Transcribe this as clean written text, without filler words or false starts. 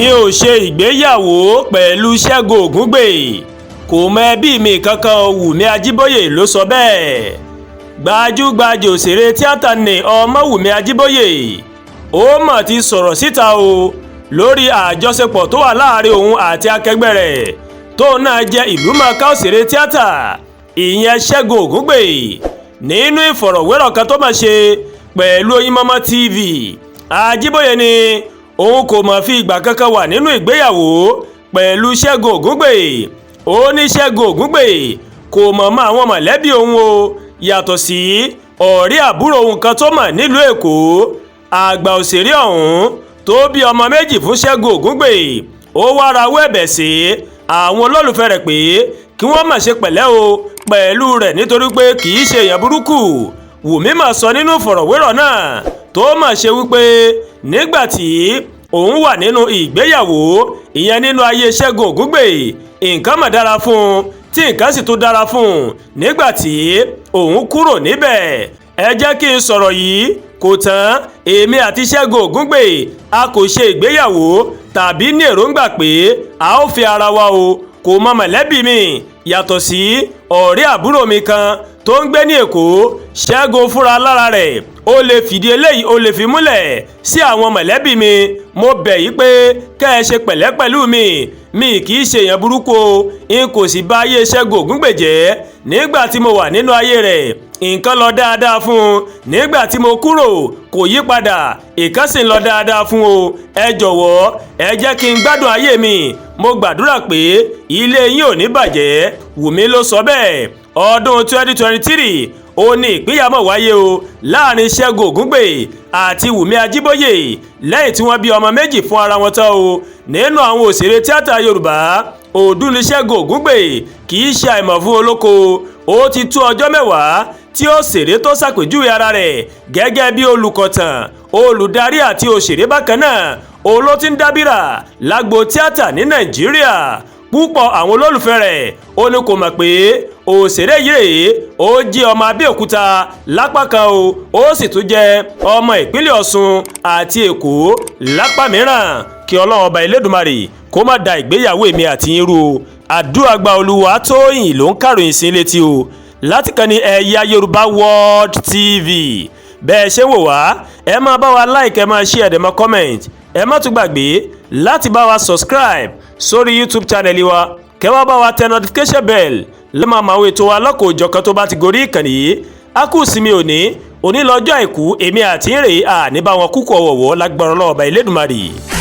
mi ò ṣe ìgbéyàwó pẹ̀lú Segun Ogungbe kò mọ ẹbí mi kankan. Wummi Ajiboye ló sọ bẹ́ẹ̀. Gbajúgbajà òṣèré tíátà ní ọmọ Wummi Ajiboye ó mọ̀ ti sọ̀rọ̀ síta o lórí àjọṣepọ̀ tó wà láàrin òun àti akẹgbẹ́ rẹ̀ tó náà jẹ́ ìlúmọ̀ọ́ká òṣèré tíátà ìyẹn Segun Ogungbe. Nínú ìfọ̀rọ̀wérọ̀ kan tó máa ṣe pẹ̀lú Oyinmomo TV, Ajiboye ni òun kò mọ̀ fi ìgbà kankan wà nínú ìgbéyàwó pẹ̀lú Segun Ogungbe. Ó ní Segun Ogungbe kò mọ̀ mọ́ àwọn mọ̀lẹ́bí òun o yàtọ̀ sí ọ̀rẹ́ àbúrò òun kan tó mọ̀ nílùú Èkó. Àgbà òṣèré ọ̀hún tó bí ọmọ méjì fún Segun Ogungbe ó wá rawọ́ ẹ̀bẹ̀ sí àwọn olólùfẹ́ rẹ̀ pé kí wọ́n má ṣe pẹ̀lẹ́ o pẹ̀lú rẹ̀ nítorí pé kì í ṣe èèyàn burúkú. Wùmí mà sọ nínú ìfọ̀rọ̀wérọ̀ náà tó mà ṣe wípé nígbà tí òun wà nínú ìgbéyàwó ìyẹn nínú ayé Segun Ogungbe nǹkan mà dára fún un tí nǹkan sì tún dára fún un nígbà tí òun kúrò níbẹ̀. Ẹ jẹ́ kí n sọ̀rọ̀ yìí kò tán. Èmi àti Segun Ogungbe a kò ṣe ìgbéyàwó tàbí ní èròǹgbà pé a ó fi ara wa o. Kò mọ mọ̀lẹ́bí mi yàtọ̀ sí ọ̀rẹ́ àbúrò mi kan tó ń gbé ní Èkó. Segun fúnra lára rẹ̀ ó lè fìdí eléyìí ó lè fi múlẹ̀ sí àwọn mọ̀lẹ́bí mi. Mo bẹ̀ yí pé kẹ́ ẹ ṣe pẹ̀lẹ́ pẹ̀lú mi kì í ṣe èèyàn burúkú o. n kò sì bà ayé Segun Ogungbe jẹ́. Nígbà tí mo wà nínú ayé rẹ̀ nǹkan lọ dáadáa fún un. Nígbà tí mo kúrò kò yí padà, nǹkan sì ń lọ dáadáa fún o. Ẹ jọ̀wọ́ ẹ jẹ́ kí n gbádùn ayé mi. Mo gbàdúrà pé ilé yín ò ní bàjẹ́. Wùmí ló sọ bẹ́ẹ̀. Ọdún 2023 ó ní ìpínyàmọ wáyé o láàrin Segun Ogungbe àti Wummi Ajiboye lẹ́yìn tí wọ́n bí ọmọ méjì fún ara wọn tán o. Nínú àwọn òṣèré tíátà Yorùbá, òdú ni Segun Ogungbe kì í ṣe àìmọ̀ fún olóko. Ó ti tó ọjọ́ mẹ́wàá tí òṣèré tó ṣàpèjúwe ara rẹ̀ gẹ́gẹ́ bí olùkọ̀tàn, olùdarí àti òṣèré bákan náà òun ló ti ń dábìrà lágbo tíátà ní Nàìjíríà. Púpọ̀ àwọn olólùfẹ́ rẹ̀ ó ní kò mọ̀ pé òṣèré yìí rèé ó jẹ́ ọmọ Abẹ́òkúta lápá kan o, ó sì tún jẹ́ ọmọ ìpínlẹ̀ Ọ̀ṣun àti Èkó lápá mìíràn. Kí Ọlọ́run ọba Elédùmarè kó má da ìgbéyàwó èmi àti yín rú o. Àdúrà gba Olúwatóyìn ló ń kàròyìn sí létí o láti kàn ní Eyayoruba World TV. Bẹ́ẹ̀ ṣe wò wá ẹ máa bá wa like, ẹ máa share, ẹ máa comment. Ẹ má tún gbàgbé láti bá wa subscribe sórí YouTube channel wa, kẹ́ wá bá wa tẹ notification bell lẹ́ máa máa wo ètò wa lọ́kọ̀ọ́jọ̀kan tó bá ti gorí ìkànnì yìí. A kú sinmi òní lọ́jọ́ àìkú, èmi àti ń rèé à ní bá wọn kúkú ọ̀wọ̀wọ́ lágbára Ọlọ́run ọba Elédùmarè.